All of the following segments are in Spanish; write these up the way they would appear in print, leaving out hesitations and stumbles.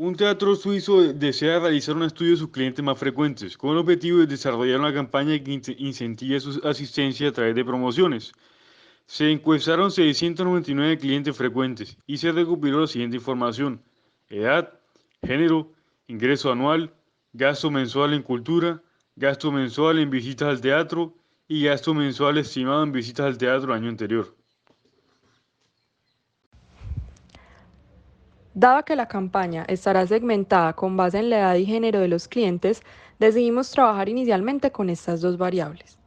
Un teatro suizo desea realizar un estudio de sus clientes más frecuentes, con el objetivo de desarrollar una campaña que incentive su asistencia a través de promociones. Se encuestaron 699 clientes frecuentes y se recopiló la siguiente información: edad, género, ingreso anual, gasto mensual en cultura, gasto mensual en visitas al teatro y gasto mensual estimado en visitas al teatro el año anterior. Dado que la campaña estará segmentada con base en la edad y género de los clientes, decidimos trabajar inicialmente con estas dos variables.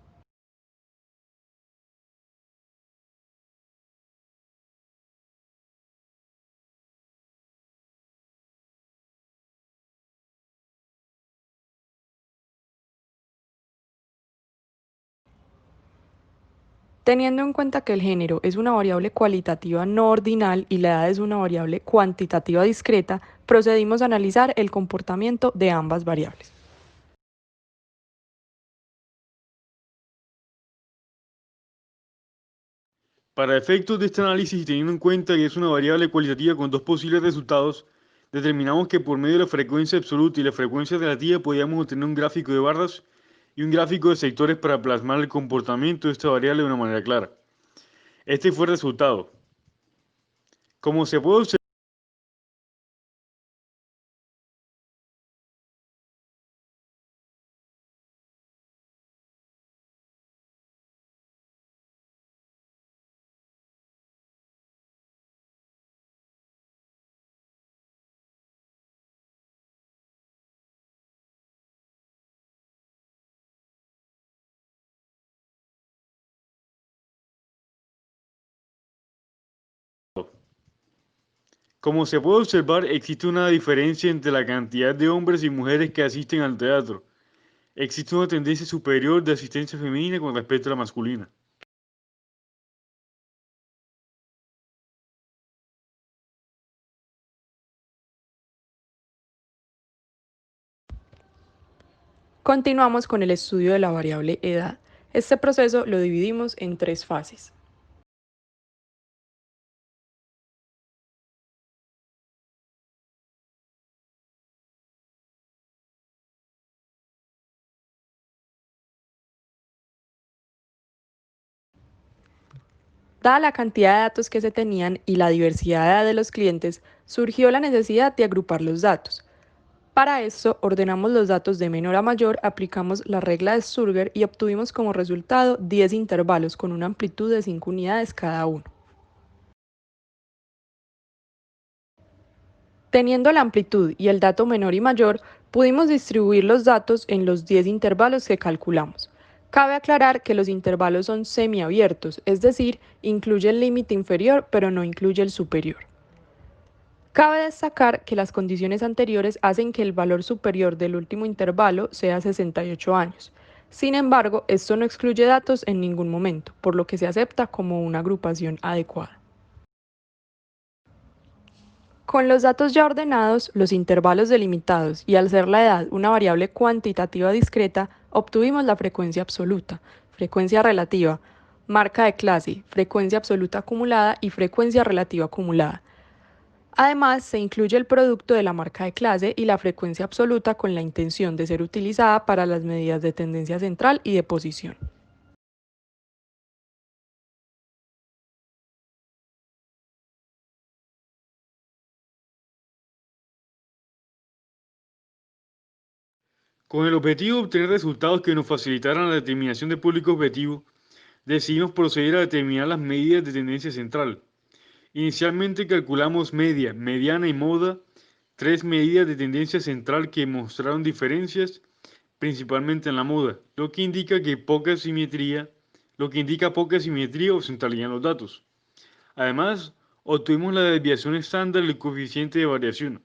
Teniendo en cuenta que el género es una variable cualitativa no ordinal y la edad es una variable cuantitativa discreta, procedimos a analizar el comportamiento de ambas variables. Para efectos de este análisis y teniendo en cuenta que es una variable cualitativa con dos posibles resultados, determinamos que por medio de la frecuencia absoluta y la frecuencia relativa podíamos obtener un gráfico de barras y un gráfico de sectores para plasmar el comportamiento de esta variable de una manera clara. Este fue el resultado. Como se puede observar, existe una diferencia entre la cantidad de hombres y mujeres que asisten al teatro. Existe una tendencia superior de asistencia femenina con respecto a la masculina. Continuamos con el estudio de la variable edad. Este proceso lo dividimos en tres fases. Dada la cantidad de datos que se tenían y la diversidad de edad de los clientes, surgió la necesidad de agrupar los datos. Para esto, ordenamos los datos de menor a mayor, aplicamos la regla de Sturger y obtuvimos como resultado 10 intervalos con una amplitud de 5 unidades cada uno. Teniendo la amplitud y el dato menor y mayor, pudimos distribuir los datos en los 10 intervalos que calculamos. Cabe aclarar que los intervalos son semiabiertos, es decir, incluye el límite inferior pero no incluye el superior. Cabe destacar que las condiciones anteriores hacen que el valor superior del último intervalo sea 68 años. Sin embargo, esto no excluye datos en ningún momento, por lo que se acepta como una agrupación adecuada. Con los datos ya ordenados, los intervalos delimitados y al ser la edad una variable cuantitativa discreta, obtuvimos la frecuencia absoluta, frecuencia relativa, marca de clase, frecuencia absoluta acumulada y frecuencia relativa acumulada. Además, se incluye el producto de la marca de clase y la frecuencia absoluta con la intención de ser utilizada para las medidas de tendencia central y de posición. Con el objetivo de obtener resultados que nos facilitaran la determinación de público objetivo, decidimos proceder a determinar las medidas de tendencia central. Inicialmente calculamos media, mediana y moda, tres medidas de tendencia central que mostraron diferencias, principalmente en la moda, lo que indica poca simetría o centralidad en los datos. Además, obtuvimos la desviación estándar del coeficiente de variación.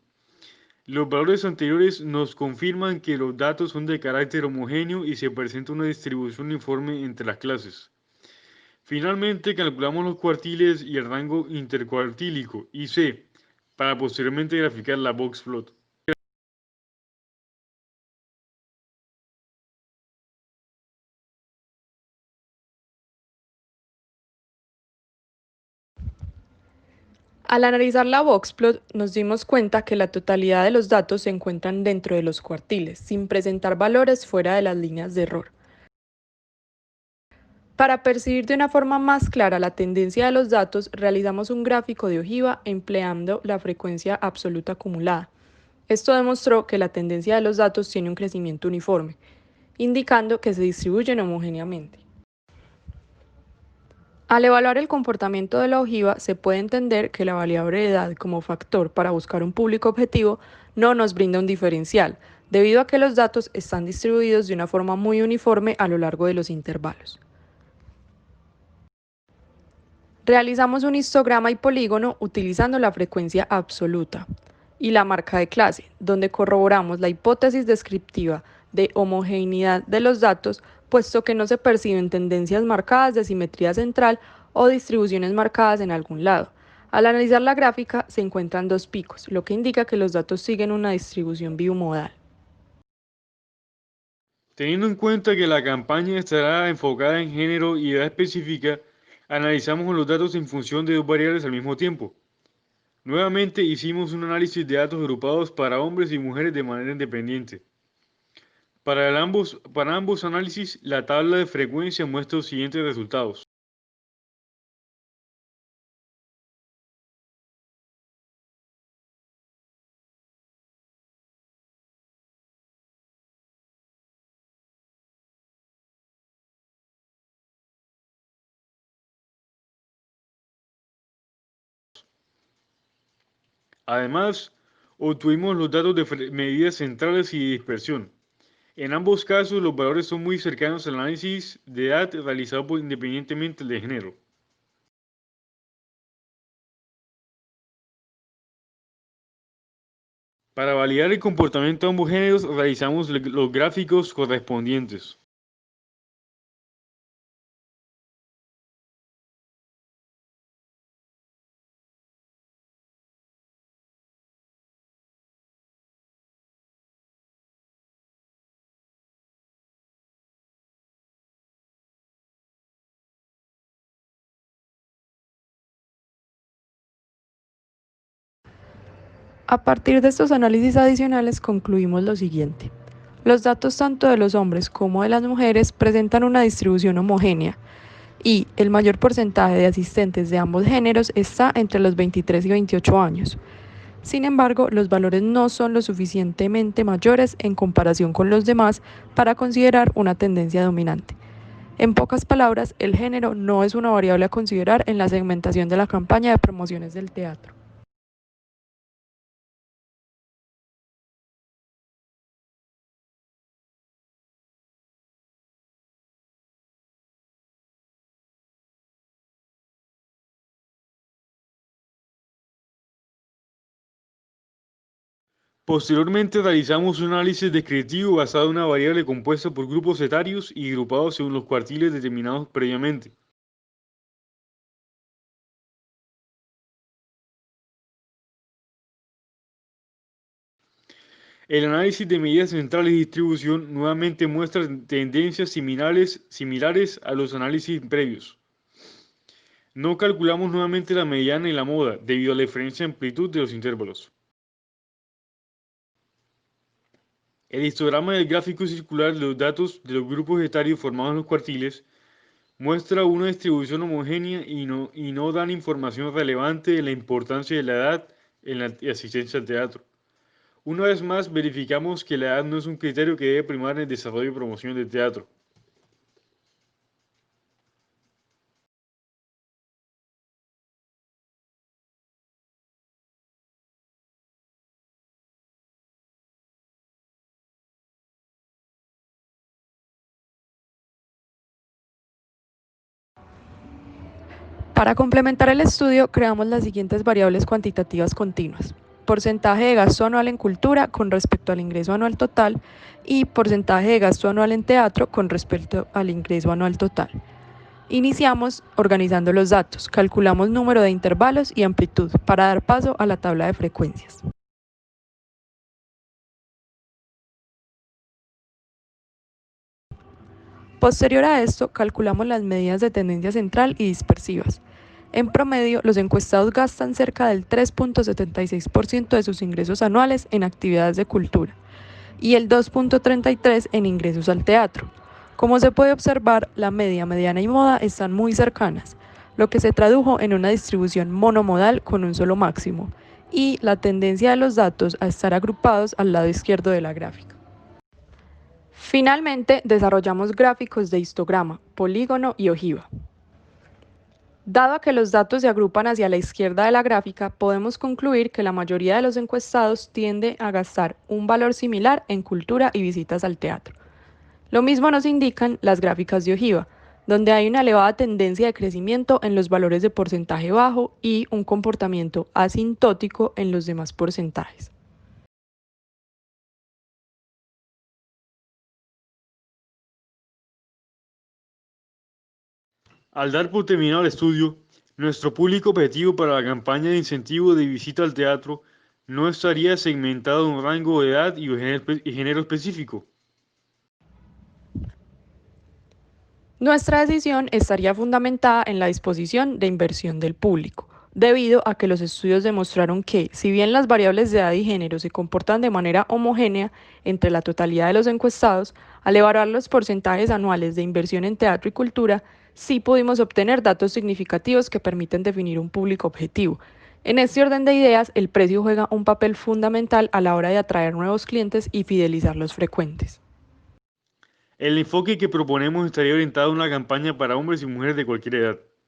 Los valores anteriores nos confirman que los datos son de carácter homogéneo y se presenta una distribución uniforme entre las clases. Finalmente, calculamos los cuartiles y el rango intercuartílico, IC, para posteriormente graficar la box plot. Al analizar la boxplot, nos dimos cuenta que la totalidad de los datos se encuentran dentro de los cuartiles, sin presentar valores fuera de las líneas de error. Para percibir de una forma más clara la tendencia de los datos, realizamos un gráfico de ojiva empleando la frecuencia absoluta acumulada. Esto demostró que la tendencia de los datos tiene un crecimiento uniforme, indicando que se distribuyen homogéneamente. Al evaluar el comportamiento de la ojiva, se puede entender que la variable de edad como factor para buscar un público objetivo no nos brinda un diferencial, debido a que los datos están distribuidos de una forma muy uniforme a lo largo de los intervalos. Realizamos un histograma y polígono utilizando la frecuencia absoluta y la marca de clase, donde corroboramos la hipótesis descriptiva de homogeneidad de los datos, puesto que no se perciben tendencias marcadas de simetría central o distribuciones marcadas en algún lado. Al analizar la gráfica se encuentran dos picos, lo que indica que los datos siguen una distribución bimodal. Teniendo en cuenta que la campaña estará enfocada en género y edad específica, analizamos los datos en función de dos variables al mismo tiempo. Nuevamente hicimos un análisis de datos agrupados para hombres y mujeres de manera independiente. Para ambos análisis, la tabla de frecuencia muestra los siguientes resultados. Además, obtuvimos los datos de medidas centrales y dispersión. En ambos casos, los valores son muy cercanos al análisis de edad realizado independientemente de género. Para validar el comportamiento de ambos géneros, realizamos los gráficos correspondientes. A partir de estos análisis adicionales concluimos lo siguiente. Los datos tanto de los hombres como de las mujeres presentan una distribución homogénea y el mayor porcentaje de asistentes de ambos géneros está entre los 23 y 28 años. Sin embargo, los valores no son lo suficientemente mayores en comparación con los demás para considerar una tendencia dominante. En pocas palabras, el género no es una variable a considerar en la segmentación de la campaña de promociones del teatro. Posteriormente realizamos un análisis descriptivo basado en una variable compuesta por grupos etarios y agrupados según los cuartiles determinados previamente. El análisis de medidas centrales y distribución nuevamente muestra tendencias similares a los análisis previos. No calculamos nuevamente la mediana y la moda debido a la diferencia de amplitud de los intervalos. El histograma del gráfico circular de los datos de los grupos etarios formados en los cuartiles muestra una distribución homogénea y no dan información relevante de la importancia de la edad en la asistencia al teatro. Una vez más, verificamos que la edad no es un criterio que debe primar en el desarrollo y promoción del teatro. Para complementar el estudio, creamos las siguientes variables cuantitativas continuas. Porcentaje de gasto anual en cultura con respecto al ingreso anual total y porcentaje de gasto anual en teatro con respecto al ingreso anual total. Iniciamos organizando los datos, calculamos número de intervalos y amplitud para dar paso a la tabla de frecuencias. Posterior a esto, calculamos las medidas de tendencia central y dispersivas. En promedio, los encuestados gastan cerca del 3.76% de sus ingresos anuales en actividades de cultura y el 2.33% en ingresos al teatro. Como se puede observar, la media, mediana y moda están muy cercanas, lo que se tradujo en una distribución monomodal con un solo máximo, y la tendencia de los datos a estar agrupados al lado izquierdo de la gráfica. Finalmente, desarrollamos gráficos de histograma, polígono y ojiva. Dado que los datos se agrupan hacia la izquierda de la gráfica, podemos concluir que la mayoría de los encuestados tiende a gastar un valor similar en cultura y visitas al teatro. Lo mismo nos indican las gráficas de ojiva, donde hay una elevada tendencia de crecimiento en los valores de porcentaje bajo y un comportamiento asintótico en los demás porcentajes. Al dar por terminado el estudio, nuestro público objetivo para la campaña de incentivo de visita al teatro no estaría segmentado en un rango de edad y género específico. Nuestra decisión estaría fundamentada en la disposición de inversión del público, debido a que los estudios demostraron que, si bien las variables de edad y género se comportan de manera homogénea entre la totalidad de los encuestados, al evaluar los porcentajes anuales de inversión en teatro y cultura, sí pudimos obtener datos significativos que permiten definir un público objetivo. En este orden de ideas, el precio juega un papel fundamental a la hora de atraer nuevos clientes y fidelizar los frecuentes. El enfoque que proponemos estaría orientado a una campaña para hombres y mujeres de cualquier edad.